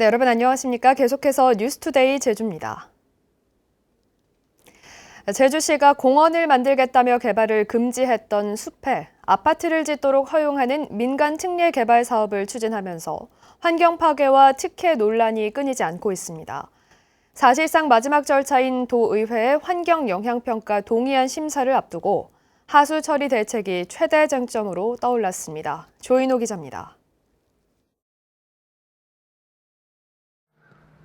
네, 여러분 안녕하십니까? 계속해서 뉴스투데이 제주입니다. 제주시가 공원을 만들겠다며 개발을 금지했던 숲에 아파트를 짓도록 허용하는 민간 특례 개발 사업을 추진하면서 환경 파괴와 특혜 논란이 끊이지 않고 있습니다. 사실상 마지막 절차인 도의회의 환경 영향평가 동의안 심사를 앞두고 하수 처리 대책이 최대 쟁점으로 떠올랐습니다. 조인호 기자입니다.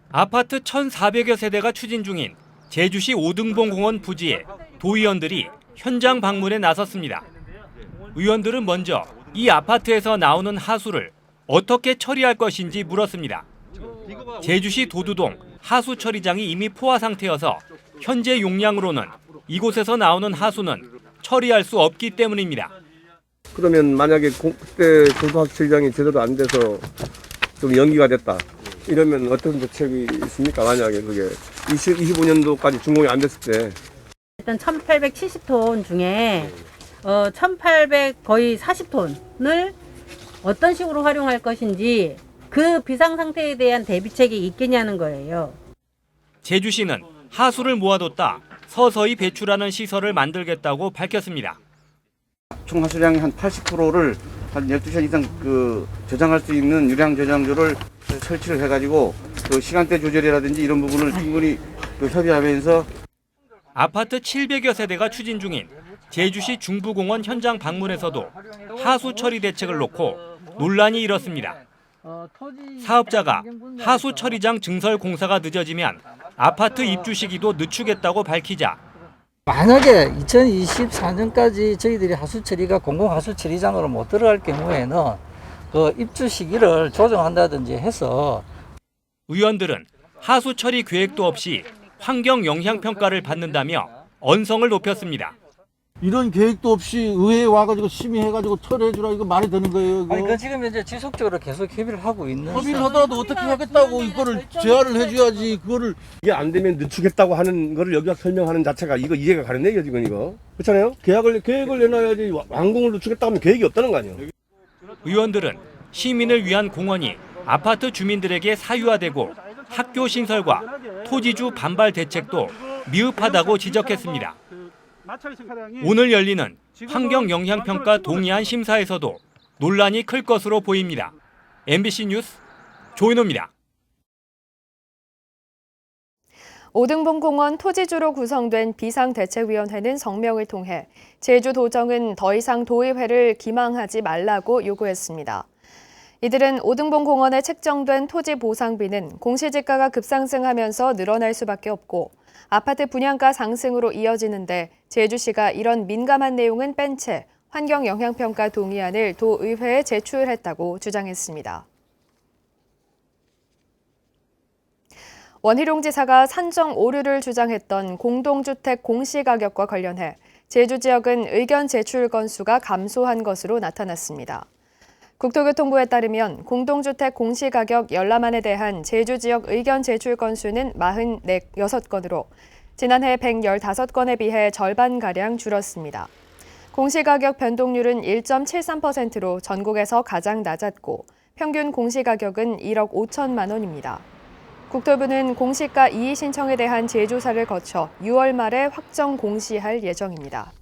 아파트 1,400여 세대가 추진 중인 제주시 오등봉 공원 부지에 도의원들이 현장 방문에 나섰습니다. 의원들은 먼저 이 아파트에서 나오는 하수를 어떻게 처리할 것인지 물었습니다. 제주시 도두동 하수 처리장이 이미 포화 상태여서 현재 용량으로는 이곳에서 나오는 하수는 처리할 수 없기 때문입니다. 그러면 만약에 그때 도두하수 처리장이 제대로 안 돼서 좀 연기가 됐다. 이러면 어떤 대책이 있습니까? 만약에 그게 25년도까지 준공이 안 됐을 때. 일단 1,870톤 중에 1,800 거의 40톤을 어떤 식으로 활용할 것인지 그 비상 상태에 대한 대비책이 있겠냐는 거예요. 제주시는 하수를 모아뒀다 서서히 배출하는 시설을 만들겠다고 밝혔습니다. 총 하수량의 한 80%를 한 12시간 이상 저장할 수 있는 유량 저장소를 설치를 해가지고 그 시간대 조절이라든지 이런 부분을 충분히 협의하면서 아파트 700여 세대가 추진 중인 제주시 중부공원 현장 방문에서도 하수 처리 대책을 놓고 논란이 일었습니다. 사업자가 하수 처리장 증설 공사가 늦어지면 아파트 입주 시기도 늦추겠다고 밝히자 만약에 2024년까지 저희들이 하수 처리가 공공 하수 처리장으로 못 들어갈 경우에는 그 입주 시기를 조정한다든지 해서 의원들은 하수 처리 계획도 없이 환경 영향 평가를 받는다며 언성을 높였습니다. 이런 계획도 없이 의회에 와가지고 심의해가지고 처리해주라 이거 말이 되는 거예요? 이거? 아니 그 지금 이제 지속적으로 계속 협의를 하고 있는 협의를 하더라도 어떻게 하겠다고 이거를 제안을 해줘야지 그거를. 이게 안 되면 늦추겠다고 하는 거를 여기서 설명하는 자체가 이거 이해가 가는데요, 지금 이거. 그렇잖아요? 계획을 내놔야지 완공을 늦추겠다고 하면 계획이 없다는 거 아니에요? 의원들은 시민을 위한 공원이 아파트 주민들에게 사유화되고 학교 신설과 토지주 반발 대책도 미흡하다고 지적했습니다. 오늘 열리는 환경영향평가 동의안 심사에서도 논란이 클 것으로 보입니다. MBC 뉴스 조인호입니다. 오등봉 공원 토지주로 구성된 비상대책위원회는 성명을 통해 제주도정은 더 이상 도의회를 기망하지 말라고 요구했습니다. 이들은 오등봉 공원에 책정된 토지 보상비는 공시지가가 급상승하면서 늘어날 수밖에 없고 아파트 분양가 상승으로 이어지는데 제주시가 이런 민감한 내용은 뺀 채 환경영향평가 동의안을 도의회에 제출했다고 주장했습니다. 원희룡 지사가 산정 오류를 주장했던 공동주택 공시가격과 관련해 제주 지역은 의견 제출 건수가 감소한 것으로 나타났습니다. 국토교통부에 따르면 공동주택 공시가격 열람안에 대한 제주 지역 의견 제출 건수는 46건으로 지난해 115건에 비해 절반가량 줄었습니다. 공시가격 변동률은 1.73%로 전국에서 가장 낮았고 평균 공시가격은 1억 5천만 원입니다. 국토부는 공시가 이의 신청에 대한 재조사를 거쳐 6월 말에 확정 공시할 예정입니다.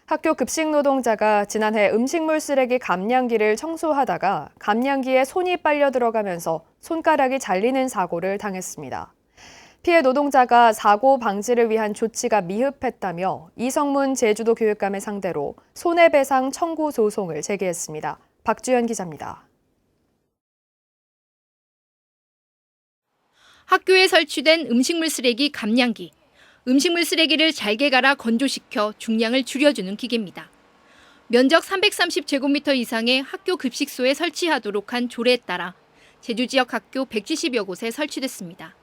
학교 급식 노동자가 지난해 음식물 쓰레기 감량기를 청소하다가 감량기에 손이 빨려 들어가면서 손가락이 잘리는 사고를 당했습니다. 피해 노동자가 사고 방지를 위한 조치가 미흡했다며 이성문 제주도 교육감을 상대로 손해배상 청구 소송을 제기했습니다. 박주연 기자입니다. 학교에 설치된 음식물 쓰레기 감량기. 음식물 쓰레기를 잘게 갈아 건조시켜 중량을 줄여주는 기계입니다. 면적 330제곱미터 이상의 학교 급식소에 설치하도록 한 조례에 따라 제주 지역 학교 170여 곳에 설치됐습니다.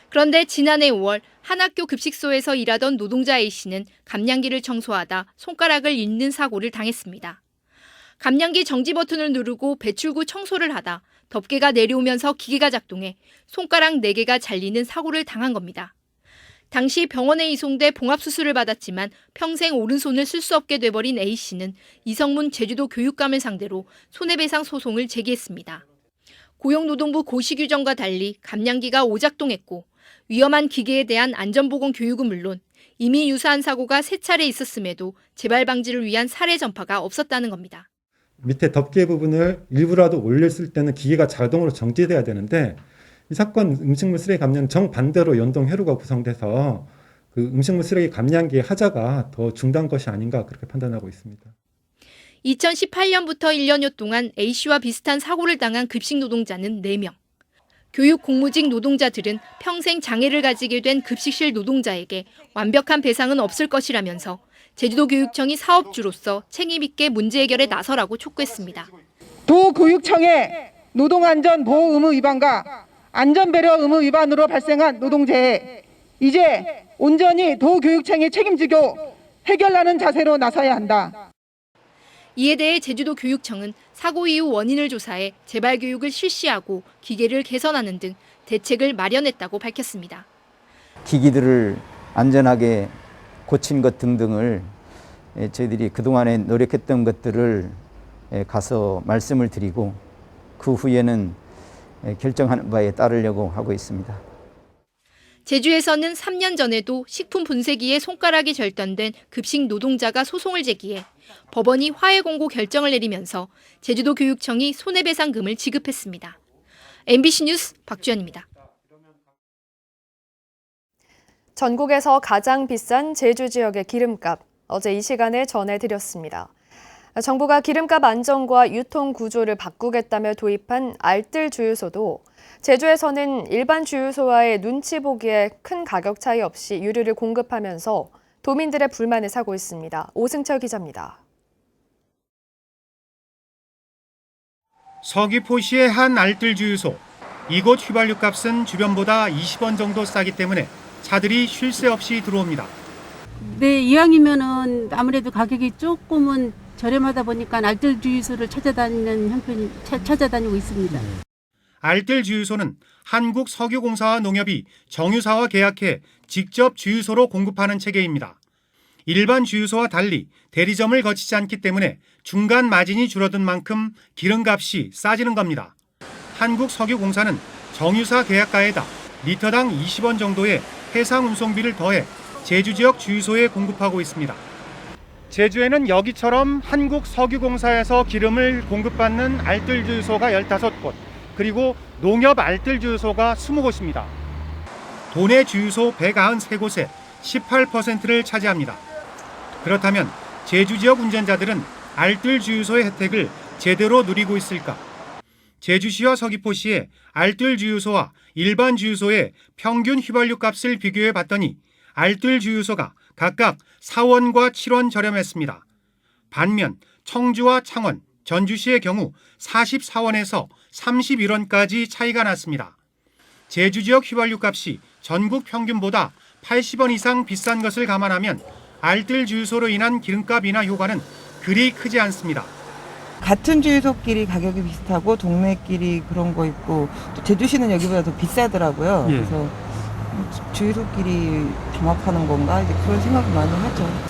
그런데 지난해 5월 한 학교 급식소에서 일하던 노동자 A씨는 감량기를 청소하다 손가락을 잇는 사고를 당했습니다. 감량기 정지 버튼을 누르고 배출구 청소를 하다 덮개가 내려오면서 기계가 작동해 손가락 4개가 잘리는 사고를 당한 겁니다. 당시 병원에 이송돼 봉합수술을 받았지만 평생 오른손을 쓸 수 없게 돼버린 A씨는 이성문 제주도 교육감을 상대로 손해배상 소송을 제기했습니다. 고용노동부 고시규정과 달리 감량기가 오작동했고 위험한 기계에 대한 안전보건 교육은 물론 이미 유사한 사고가 3차례 있었음에도 재발 방지를 위한 사례 전파가 없었다는 겁니다. 밑에 덮개 부분을 일부라도 올렸을 때는 기계가 자동으로 정지돼야 되는데 이 사건 음식물 쓰레기 감량 정반대로 연동 회로가 구성돼서 그 음식물 쓰레기 감량기의 하자가 더 중단 것이 아닌가 그렇게 판단하고 있습니다. 2018년부터 1년여 동안 A씨와 비슷한 사고를 당한 급식 노동자는 4명. 교육 공무직 노동자들은 평생 장애를 가지게 된 급식실 노동자에게 완벽한 배상은 없을 것이라면서 제주도교육청이 사업주로서 책임 있게 문제 해결에 나서라고 촉구했습니다. 도교육청의 노동안전보호 의무 위반과 안전배려 의무 위반으로 발생한 노동재해 이제 온전히 도교육청이 책임지고 해결하는 자세로 나서야 한다. 이에 대해 제주도교육청은 사고 이후 원인을 조사해 재발 교육을 실시하고 기계를 개선하는 등 대책을 마련했다고 밝혔습니다. 기기들을 안전하게 고친 것 등등을 저희들이 그동안에 노력했던 것들을 가서 말씀을 드리고 그 후에는 결정하는 바에 따르려고 하고 있습니다. 제주에서는 3년 전에도 식품 분쇄기에 손가락이 절단된 급식 노동자가 소송을 제기해 법원이 화해 공고 결정을 내리면서 제주도교육청이 손해배상금을 지급했습니다. MBC 뉴스 박주연입니다. 전국에서 가장 비싼 제주 지역의 기름값, 어제 이 시간에 전해드렸습니다. 정부가 기름값 안정과 유통 구조를 바꾸겠다며 도입한 알뜰 주유소도 제주에서는 일반 주유소와의 눈치 보기에 큰 가격 차이 없이 유류를 공급하면서 도민들의 불만을 사고 있습니다. 오승철 기자입니다. 서귀포시의 한 알뜰 주유소. 이곳 휘발유 값은 주변보다 20원 정도 싸기 때문에 차들이 쉴 새 없이 들어옵니다. 네, 이왕이면은 아무래도 가격이 조금은 저렴하다 보니까 알뜰 주유소를 찾아다니고 있습니다. 알뜰 주유소는 한국석유공사와 농협이 정유사와 계약해 직접 주유소로 공급하는 체계입니다. 일반 주유소와 달리 대리점을 거치지 않기 때문에 중간 마진이 줄어든 만큼 기름값이 싸지는 겁니다. 한국석유공사는 정유사 계약가에다 리터당 20원 정도의 해상 운송비를 더해 제주 지역 주유소에 공급하고 있습니다. 제주에는 여기처럼 한국석유공사에서 기름을 공급받는 알뜰 주유소가 15곳, 그리고 농협 알뜰 주유소가 20곳입니다. 도내 주유소 193곳에 18%를 차지합니다. 그렇다면 제주 지역 운전자들은 알뜰 주유소의 혜택을 제대로 누리고 있을까? 제주시와 서귀포시의 알뜰 주유소와 일반 주유소의 평균 휘발유 값을 비교해 봤더니 알뜰 주유소가 각각 4원과 7원 저렴했습니다. 반면 청주와 창원, 전주시의 경우 44원에서 31원까지 차이가 났습니다. 제주 지역 휘발유 값이 전국 평균보다 80원 이상 비싼 것을 감안하면 알뜰 주유소로 인한 기름값 인하 효과는 그리 크지 않습니다. 같은 주유소끼리 가격이 비슷하고 동네끼리 그런 거 있고 또 제주시는 여기보다 더 비싸더라고요. 그래서 주유소끼리 담합하는 건가 이제 그런 생각을 많이 하죠.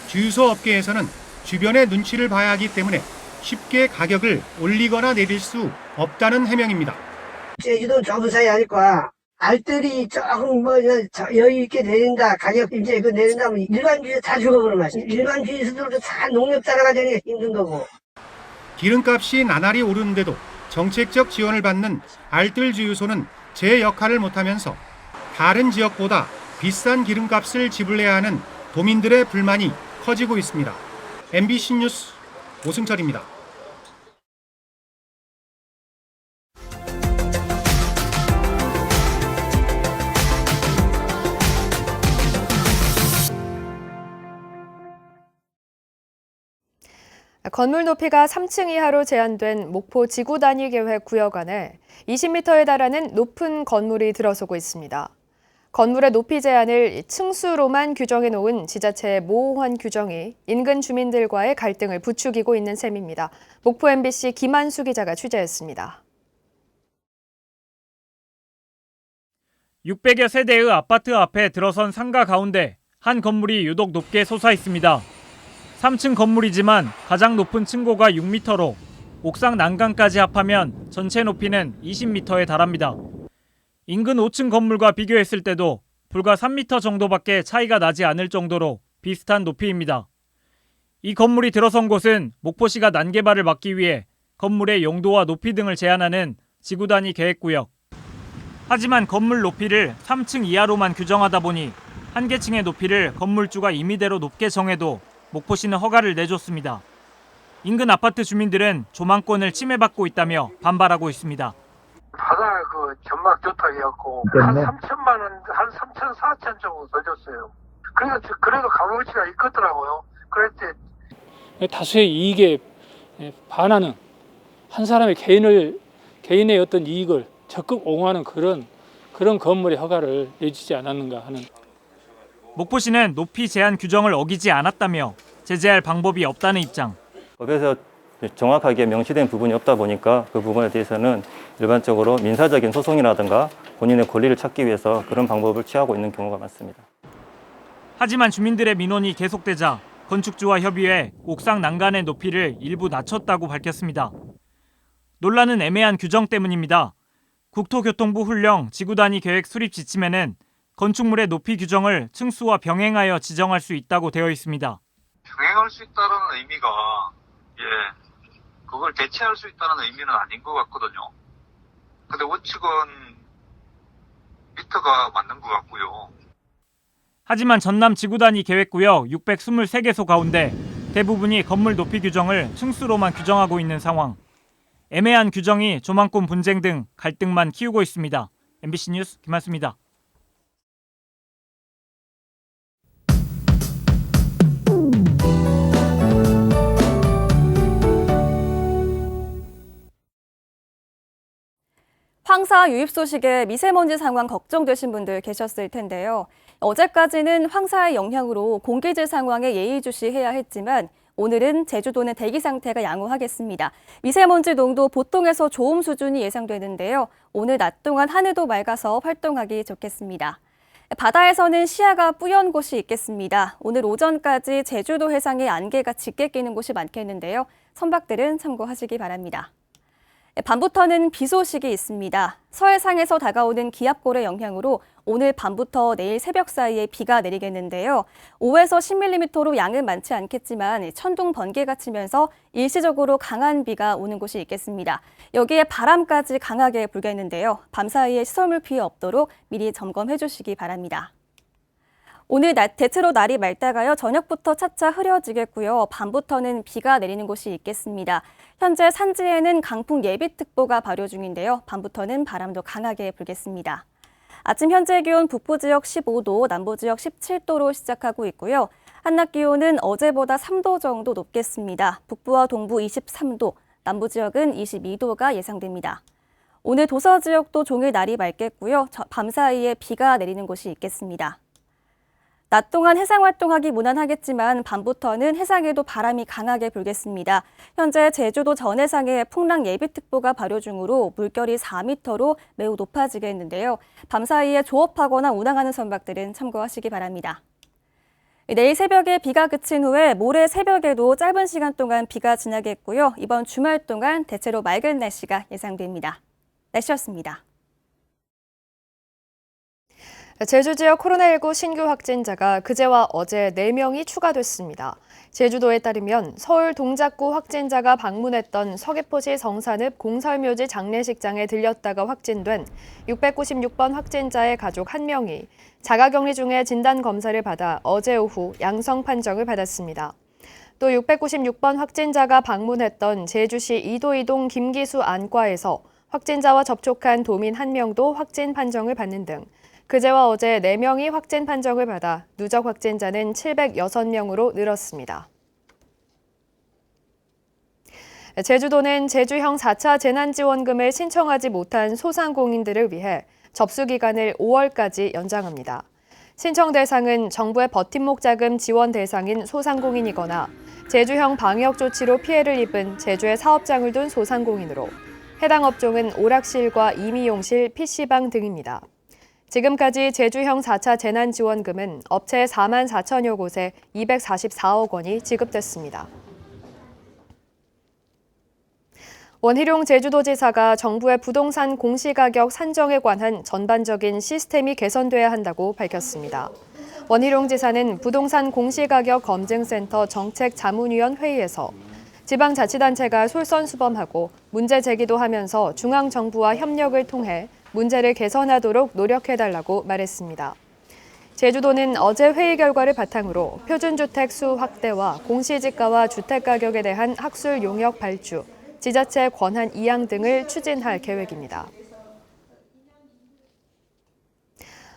주유소 업계에서는 주변의 눈치를 봐야 하기 때문에 쉽게 가격을 올리거나 내릴 수 없다는 해명입니다. 제주도 정부사에 하니까 알뜰이 조금 여유 있게 내린다 가격 이제 그 내린다면 일반 주유소 다 죽어버리는 맛이 일반 주유소들도 다 농협 따라가자니 힘든 거고. 기름값이 나날이 오르는데도 정책적 지원을 받는 알뜰 주유소는 제 역할을 못하면서 다른 지역보다 비싼 기름값을 지불해야 하는 도민들의 불만이 커지고 있습니다. MBC 뉴스 오승철입니다. 건물 높이가 3층 이하로 제한된 목포 지구 단위 계획 구역 안에 20m에 달하는 높은 건물이 들어서고 있습니다. 건물의 높이 제한을 층수로만 규정해 놓은 지자체의 모호한 규정이 인근 주민들과의 갈등을 부추기고 있는 셈입니다. 목포 MBC 김한수 기자가 취재했습니다. 600여 세대의 아파트 앞에 들어선 상가 가운데 한 건물이 유독 높게 솟아 있습니다. 3층 건물이지만 가장 높은 층고가 6m로 옥상 난간까지 합하면 전체 높이는 20m에 달합니다. 인근 5층 건물과 비교했을 때도 불과 3m 정도밖에 차이가 나지 않을 정도로 비슷한 높이입니다. 이 건물이 들어선 곳은 목포시가 난개발을 막기 위해 건물의 용도와 높이 등을 제한하는 지구 단위 계획구역. 하지만 건물 높이를 3층 이하로만 규정하다 보니 한 개층의 높이를 건물주가 임의대로 높게 정해도 목포시는 허가를 내줬습니다. 인근 아파트 주민들은 조망권을 침해받고 있다며 반발하고 있습니다. 바다 그 전망 좋다 해갖고 한 3천만 원, 한 3천, 4천 정도 더 줬어요. 그래도 값어치가 있겠더라고요. 그럴 때 다수의 이익에 반하는 한 사람의 개인의 어떤 이익을 적극 옹호하는 그런 건물의 허가를 내주지 않았는가 하는. 목포시는 높이 제한 규정을 어기지 않았다며 제재할 방법이 없다는 입장. 법에서 정확하게 명시된 부분이 없다 보니까 그 부분에 대해서는 일반적으로 민사적인 소송이라든가 본인의 권리를 찾기 위해서 그런 방법을 취하고 있는 경우가 많습니다. 하지만 주민들의 민원이 계속되자 건축주와 협의해 옥상 난간의 높이를 일부 낮췄다고 밝혔습니다. 논란은 애매한 규정 때문입니다. 국토교통부 훈령 지구단위 계획 수립 지침에는 건축물의 높이 규정을 층수와 병행하여 지정할 수 있다고 되어 있습니다. 병행할 수 있다는 의미가 그걸 대체할 수 있다는 의미는 아닌 것 같거든요. 근데 원칙은 미터가 맞는 것 같고요. 하지만 전남 지구단위 계획구역 623개소 가운데 대부분이 건물 높이 규정을 층수로만 규정하고 있는 상황. 애매한 규정이 조망권 분쟁 등 갈등만 키우고 있습니다. MBC 뉴스 김한수입니다. 황사 유입 소식에 미세먼지 상황 걱정되신 분들 계셨을 텐데요. 어제까지는 황사의 영향으로 공기질 상황에 예의주시해야 했지만 오늘은 제주도는 대기 상태가 양호하겠습니다. 미세먼지 농도 보통에서 좋음 수준이 예상되는데요. 오늘 낮 동안 하늘도 맑아서 활동하기 좋겠습니다. 바다에서는 시야가 뿌연 곳이 있겠습니다. 오늘 오전까지 제주도 해상에 안개가 짙게 끼는 곳이 많겠는데요. 선박들은 참고하시기 바랍니다. 밤부터는 비 소식이 있습니다. 서해상에서 다가오는 기압골의 영향으로 오늘 밤부터 내일 새벽 사이에 비가 내리겠는데요. 5에서 10mm로 양은 많지 않겠지만 천둥 번개가 치면서 일시적으로 강한 비가 오는 곳이 있겠습니다. 여기에 바람까지 강하게 불겠는데요. 밤 사이에 시설물 피해 없도록 미리 점검해 주시기 바랍니다. 오늘 대체로 날이 맑다가요. 저녁부터 차차 흐려지겠고요. 밤부터는 비가 내리는 곳이 있겠습니다. 현재 산지에는 강풍 예비특보가 발효 중인데요. 밤부터는 바람도 강하게 불겠습니다. 아침 현재 기온 북부 지역 15도, 남부 지역 17도로 시작하고 있고요. 한낮 기온은 어제보다 3도 정도 높겠습니다. 북부와 동부 23도, 남부 지역은 22도가 예상됩니다. 오늘 도서 지역도 종일 날이 맑겠고요. 밤 사이에 비가 내리는 곳이 있겠습니다. 낮 동안 해상 활동하기 무난하겠지만 밤부터는 해상에도 바람이 강하게 불겠습니다. 현재 제주도 전해상에 풍랑 예비특보가 발효 중으로 물결이 4m로 매우 높아지겠는데요. 밤 사이에 조업하거나 운항하는 선박들은 참고하시기 바랍니다. 내일 새벽에 비가 그친 후에 모레 새벽에도 짧은 시간 동안 비가 지나겠고요. 이번 주말 동안 대체로 맑은 날씨가 예상됩니다. 날씨였습니다. 제주 지역 코로나19 신규 확진자가 그제와 어제 4명이 추가됐습니다. 제주도에 따르면 서울 동작구 확진자가 방문했던 서귀포시 성산읍 공설묘지 장례식장에 들렸다가 확진된 696번 확진자의 가족 1명이 자가격리 중에 진단검사를 받아 어제 오후 양성 판정을 받았습니다. 또 696번 확진자가 방문했던 제주시 이도이동 김기수 안과에서 확진자와 접촉한 도민 1명도 확진 판정을 받는 등 그제와 어제 4명이 확진 판정을 받아 누적 확진자는 706명으로 늘었습니다. 제주도는 제주형 4차 재난지원금을 신청하지 못한 소상공인들을 위해 접수 기간을 5월까지 연장합니다. 신청 대상은 정부의 버팀목 자금 지원 대상인 소상공인이거나 제주형 방역 조치로 피해를 입은 제주에 사업장을 둔 소상공인으로 해당 업종은 오락실과 임의용실, PC방 등입니다. 지금까지 제주형 4차 재난지원금은 업체 4만 4천여 곳에 244억 원이 지급됐습니다. 원희룡 제주도지사가 정부의 부동산 공시가격 산정에 관한 전반적인 시스템이 개선돼야 한다고 밝혔습니다. 원희룡 지사는 부동산 공시가격 검증센터 정책자문위원 회의에서 지방자치단체가 솔선수범하고 문제 제기도 하면서 중앙정부와 협력을 통해 문제를 개선하도록 노력해달라고 말했습니다. 제주도는 어제 회의 결과를 바탕으로 표준주택 수 확대와 공시지가와 주택가격에 대한 학술 용역 발주, 지자체 권한 이양 등을 추진할 계획입니다.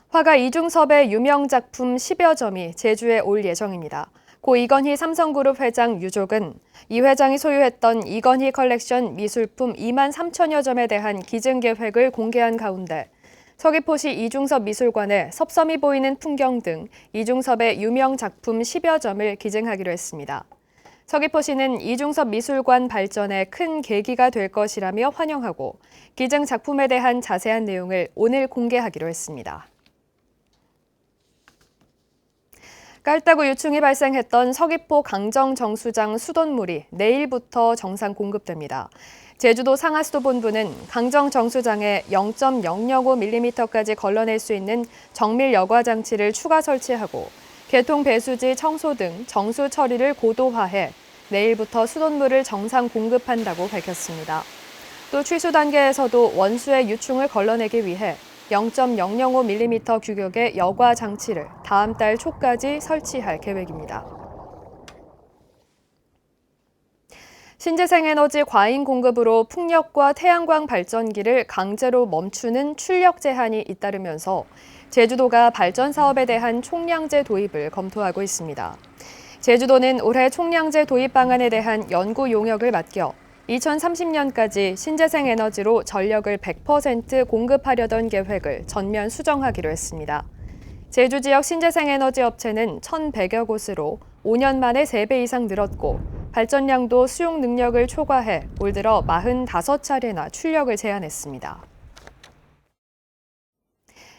화가 이중섭의 유명 작품 10여 점이 제주에 올 예정입니다. 고 이건희 삼성그룹 회장 유족은 이 회장이 소유했던 이건희 컬렉션 미술품 2만 3천여 점에 대한 기증 계획을 공개한 가운데 서귀포시 이중섭 미술관에 섭섬이 보이는 풍경 등 이중섭의 유명 작품 10여 점을 기증하기로 했습니다. 서귀포시는 이중섭 미술관 발전에 큰 계기가 될 것이라며 환영하고 기증 작품에 대한 자세한 내용을 오늘 공개하기로 했습니다. 깔따구 유충이 발생했던 서귀포 강정 정수장 수돗물이 내일부터 정상 공급됩니다. 제주도 상하수도본부는 강정 정수장에 0.005mm까지 걸러낼 수 있는 정밀 여과 장치를 추가 설치하고 개통 배수지 청소 등 정수 처리를 고도화해 내일부터 수돗물을 정상 공급한다고 밝혔습니다. 또 취수 단계에서도 원수의 유충을 걸러내기 위해 0.005mm 규격의 여과 장치를 다음 달 초까지 설치할 계획입니다. 신재생에너지 과잉 공급으로 풍력과 태양광 발전기를 강제로 멈추는 출력 제한이 잇따르면서 제주도가 발전 사업에 대한 총량제 도입을 검토하고 있습니다. 제주도는 올해 총량제 도입 방안에 대한 연구 용역을 맡겨 2030년까지 신재생에너지로 전력을 100% 공급하려던 계획을 전면 수정하기로 했습니다. 제주 지역 신재생에너지 업체는 1,100여 곳으로 5년 만에 3배 이상 늘었고 발전량도 수용 능력을 초과해 올 들어 45차례나 출력을 제한했습니다.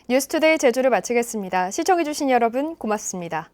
뉴스투데이 제주를 마치겠습니다. 시청해주신 여러분 고맙습니다.